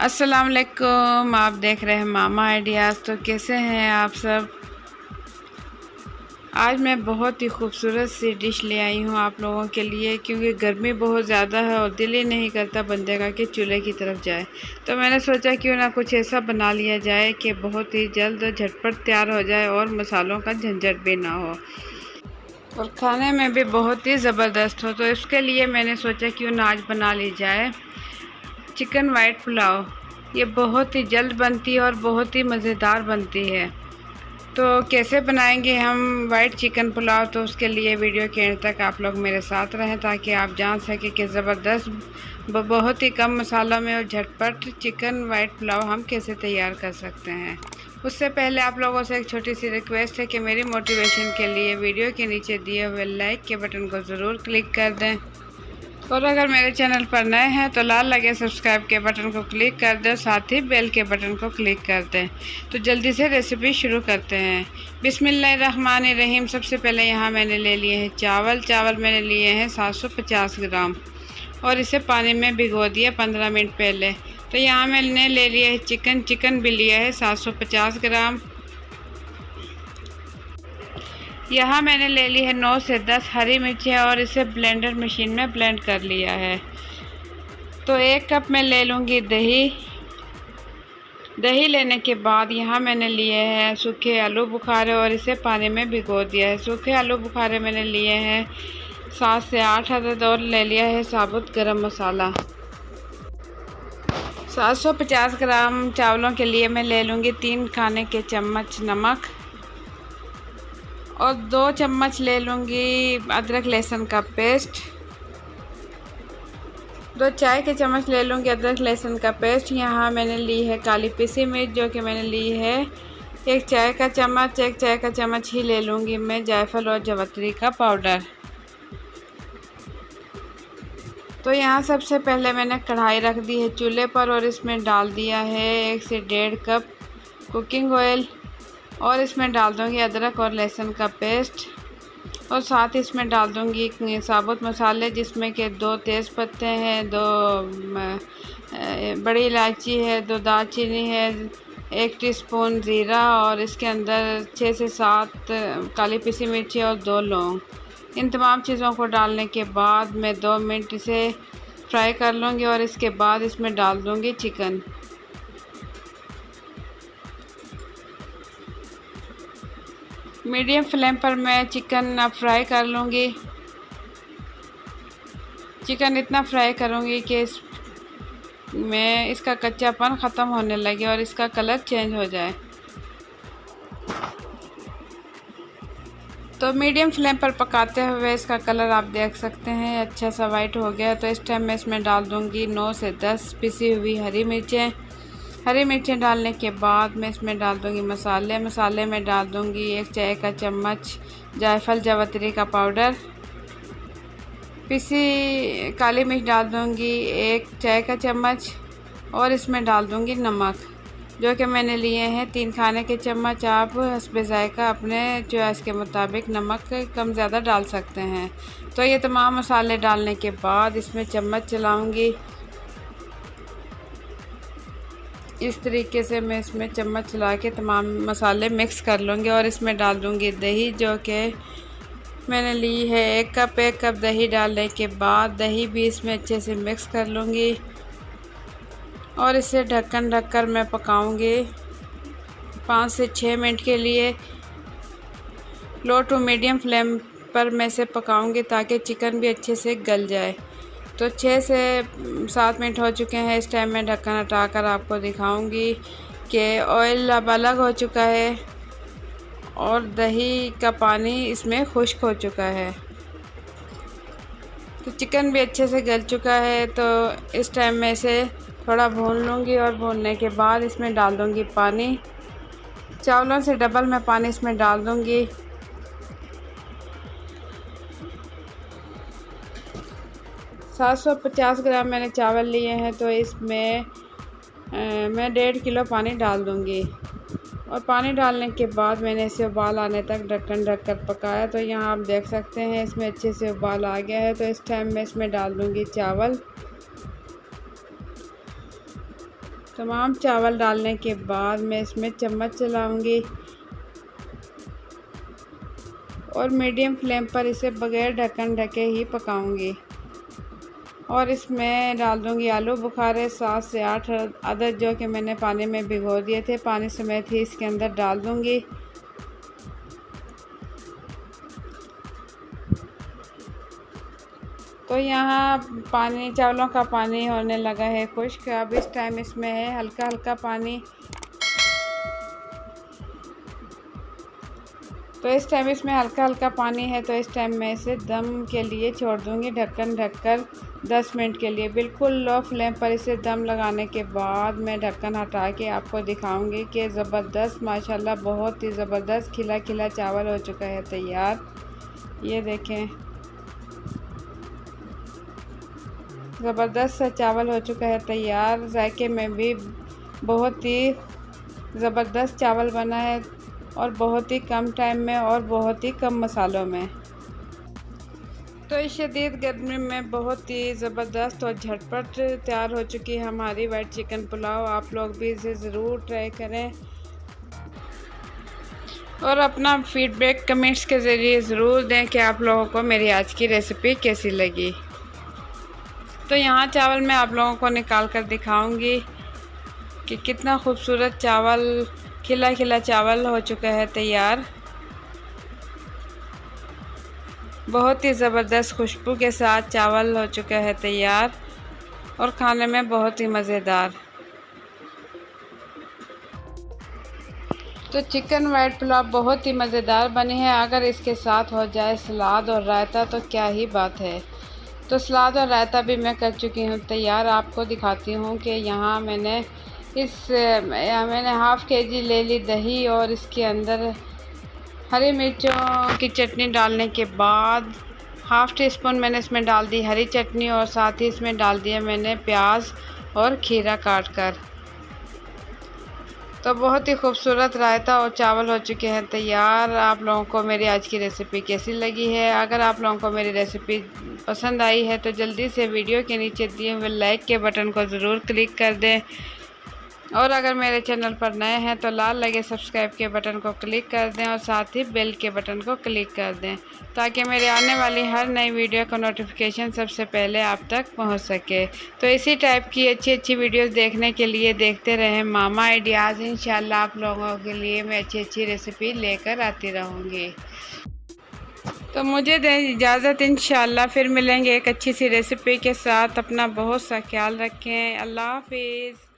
अस्सलाम वालेकुम। आप देख रहे हैं मामा आइडियाज़। तो कैसे हैं आप सब। आज मैं बहुत ही खूबसूरत सी डिश ले आई हूँ आप लोगों के लिए, क्योंकि गर्मी बहुत ज़्यादा है और दिल ही नहीं करता बंदे का कि चूल्हे की तरफ जाए। तो मैंने सोचा क्यों ना कुछ ऐसा बना लिया जाए कि बहुत ही जल्द और झटपट तैयार हो जाए और मसालों का झंझट भी ना हो और खाने में भी बहुत ही ज़बरदस्त हो। तो इसके लिए मैंने सोचा क्यों ना आज बना ली जाए चिकन वाइट पुलाव। ये बहुत ही जल्द बनती है और बहुत ही मज़ेदार बनती है। तो कैसे बनाएंगे हम वाइट चिकन पुलाव, तो उसके लिए वीडियो के एंड तक आप लोग मेरे साथ रहें ताकि आप जान सकें कि ज़बरदस्त बहुत ही कम मसालों में और झटपट चिकन वाइट पुलाव हम कैसे तैयार कर सकते हैं। उससे पहले आप लोगों से एक छोटी सी रिक्वेस्ट है कि मेरी मोटिवेशन के लिए वीडियो के नीचे दिए हुए लाइक के बटन को ज़रूर क्लिक कर दें और अगर मेरे चैनल पर नए हैं तो लाल लगे सब्सक्राइब के बटन को क्लिक कर दें, साथ ही बेल के बटन को क्लिक कर दें। तो जल्दी से रेसिपी शुरू करते हैं। बिस्मिल्लाहिर्रहमानिर्रहीम। सबसे पहले यहाँ मैंने ले लिए हैं चावल मैंने लिए हैं 750 ग्राम और इसे पानी में भिगो दिया 15 मिनट पहले। तो यहाँ मैंने ले लिया है चिकन भी लिया है 750 ग्राम। यहाँ मैंने ले ली है 9 से 10 हरी मिर्चें और इसे ब्लेंडर मशीन में ब्लेंड कर लिया है। तो 1 कप मैं ले लूँगी दही लेने के बाद यहाँ मैंने लिए हैं सूखे आलू बुखारे और इसे पानी में भिगो दिया है। सूखे आलू बुखारे मैंने लिए हैं 7 से 8 अदद और ले लिया है साबुत गरम मसाला। 750 ग्राम चावलों के लिए मैं ले लूँगी 3 खाने के चम्मच नमक और 2 चम्मच ले लूँगी अदरक लहसुन का पेस्ट। 2 चाय के चम्मच ले लूँगी अदरक लहसुन का पेस्ट। यहाँ मैंने ली है काली पिसी मिर्च जो कि मैंने ली है 1 चाय का चम्मच ही ले लूँगी मैं जायफल और जावित्री का पाउडर। तो यहाँ सबसे पहले मैंने कढ़ाई रख दी है चूल्हे पर और इसमें डाल दिया है 1 से 1.5 कप कुकिंग ऑयल और इसमें डाल दूँगी अदरक और लहसुन का पेस्ट और साथ ही इसमें डाल दूँगी साबुत मसाले, जिसमें कि 2 तेज़ पत्ते हैं, 2 बड़ी इलायची है, 2 दालचीनी है, 1 टीस्पून ज़ीरा और इसके अंदर 6 से 7 काली पिसी मिर्ची और 2 लौंग। इन तमाम चीज़ों को डालने के बाद मैं 2 मिनट इसे फ्राई कर लूँगी और इसके बाद इसमें डाल दूँगी चिकन। मीडियम फ्लेम पर मैं चिकन अब फ्राई कर लूँगी। चिकन इतना फ्राई करूँगी कि मैं इसका कच्चापन ख़त्म होने लगे और इसका कलर चेंज हो जाए। तो मीडियम फ्लेम पर पकाते हुए इसका कलर आप देख सकते हैं अच्छा सा वाइट हो गया। तो इस टाइम मैं इसमें डाल दूँगी 9 से 10 पिसी हुई हरी मिर्चें डालने के बाद मैं इसमें डाल दूँगी मसाले में डाल दूँगी 1 चाय का चम्मच जायफल जावित्री का पाउडर, पिसी काली मिर्च डाल दूँगी 1 चाय का चम्मच और इसमें डाल दूँगी नमक जो कि मैंने लिए हैं 3 खाने के चम्मच। आप हस्बे ज़ायक़ा अपने चॉइस के मुताबिक नमक कम ज़्यादा डाल सकते हैं। तो ये तमाम मसाले डालने के बाद इसमें चम्मच चलाऊँगी। इस तरीके से मैं इसमें चम्मच चला के तमाम मसाले मिक्स कर लूँगी और इसमें डाल दूँगी दही जो कि मैंने ली है 1 कप दही। डालने के बाद दही भी इसमें अच्छे से मिक्स कर लूँगी और इसे ढक्कन ढककर मैं पकाऊँगी 5 से 6 मिनट के लिए। लो टू मीडियम फ्लेम पर मैं इसे पकाऊँगी ताकि चिकन भी अच्छे से गल जाए। तो 6 से 7 मिनट हो चुके हैं। इस टाइम मैं ढक्कन हटाकर आपको दिखाऊंगी कि ऑयल अब अलग हो चुका है और दही का पानी इसमें खुश्क हो चुका है। तो चिकन भी अच्छे से गल चुका है। तो इस टाइम मैं इसे थोड़ा भून लूँगी और भूनने के बाद इसमें डाल दूँगी पानी। चावलों से डबल मैं पानी इसमें डाल दूँगी। 750 ग्राम मैंने चावल लिए हैं तो इसमें मैं 1.5 किलो पानी डाल दूंगी और पानी डालने के बाद मैंने इसे उबाल आने तक ढक्कन ढककर पकाया। तो यहाँ आप देख सकते हैं इसमें अच्छे से उबाल आ गया है। तो इस टाइम मैं इसमें डाल दूंगी चावल तमाम चावल डालने के बाद मैं इसमें चम्मच चलाऊंगी और मीडियम फ्लेम पर इसे बग़ैर ढक्कन ढके ही पकाऊंगी। और इसमें डाल दूंगी आलू बुखारे 7 से 8 अदद जो कि मैंने पानी में भिगो दिए थे, पानी समेत ही इसके अंदर डाल दूंगी। तो यहाँ पानी, चावलों का पानी होने लगा है खुश्क। अब इस टाइम इसमें है हल्का हल्का पानी। तो इस टाइम इसमें हल्का हल्का पानी है, तो इस टाइम मैं इसे दम के लिए छोड़ दूँगी ढक्कन ढककर 10 मिनट के लिए। बिल्कुल लो फ्लेम पर इसे दम लगाने के बाद मैं ढक्कन हटा के आपको दिखाऊंगी कि ज़बरदस्त, माशाल्लाह बहुत ही ज़बरदस्त खिला खिला चावल हो चुका है तैयार। ये देखें, ज़बरदस्त सा चावल हो चुका है तैयार। जायके में भी बहुत ही ज़बरदस्त चावल बना है और बहुत ही कम टाइम में और बहुत ही कम मसालों में। तो इस शदीद गर्मी में बहुत ही ज़बरदस्त और झटपट तैयार हो चुकी है हमारी वाइट चिकन पुलाव। आप लोग भी इसे ज़रूर ट्राई करें और अपना फीडबैक कमेंट्स के ज़रिए ज़रूर दें कि आप लोगों को मेरी आज की रेसिपी कैसी लगी। तो यहाँ चावल मैं आप लोगों को निकाल कर दिखाऊंगी कि कितना खूबसूरत चावल, खिला खिला चावल हो चुका है तैयार। बहुत ही ज़बरदस्त खुशबू के साथ चावल हो चुका है तैयार और खाने में बहुत ही मज़ेदार। तो चिकन वाइट पुलाव बहुत ही मज़ेदार बनी है। अगर इसके साथ हो जाए सलाद और रायता तो क्या ही बात है। तो सलाद और रायता भी मैं कर चुकी हूँ तैयार। आपको दिखाती हूँ कि यहाँ मैंने हाफ़ केजी ले ली दही और इसके अंदर हरी मिर्चों की चटनी डालने के बाद हाफ़ टी स्पून मैंने इसमें डाल दी हरी चटनी और साथ ही इसमें डाल दिया मैंने प्याज और खीरा काट कर। तो बहुत ही खूबसूरत रायता और चावल हो चुके हैं तैयार। आप लोगों को मेरी आज की रेसिपी कैसी लगी है? अगर आप लोगों को मेरी रेसिपी पसंद आई है तो जल्दी से वीडियो के नीचे दिए हुए लाइक के बटन को ज़रूर क्लिक कर दें और अगर मेरे चैनल पर नए हैं तो लाल लगे सब्सक्राइब के बटन को क्लिक कर दें और साथ ही बेल के बटन को क्लिक कर दें ताकि मेरे आने वाली हर नई वीडियो का नोटिफिकेशन सबसे पहले आप तक पहुंच सके। तो इसी टाइप की अच्छी अच्छी वीडियोस देखने के लिए देखते रहें मामा आइडियाज़। इंशाल्लाह आप लोगों के लिए मैं अच्छी अच्छी रेसिपी लेकर आती रहूँगी। तो मुझे दें इजाज़त, इंशाल्लाह फिर मिलेंगे एक अच्छी सी रेसिपी के साथ। अपना बहुत सा ख्याल रखें। अल्लाह हाफिज़।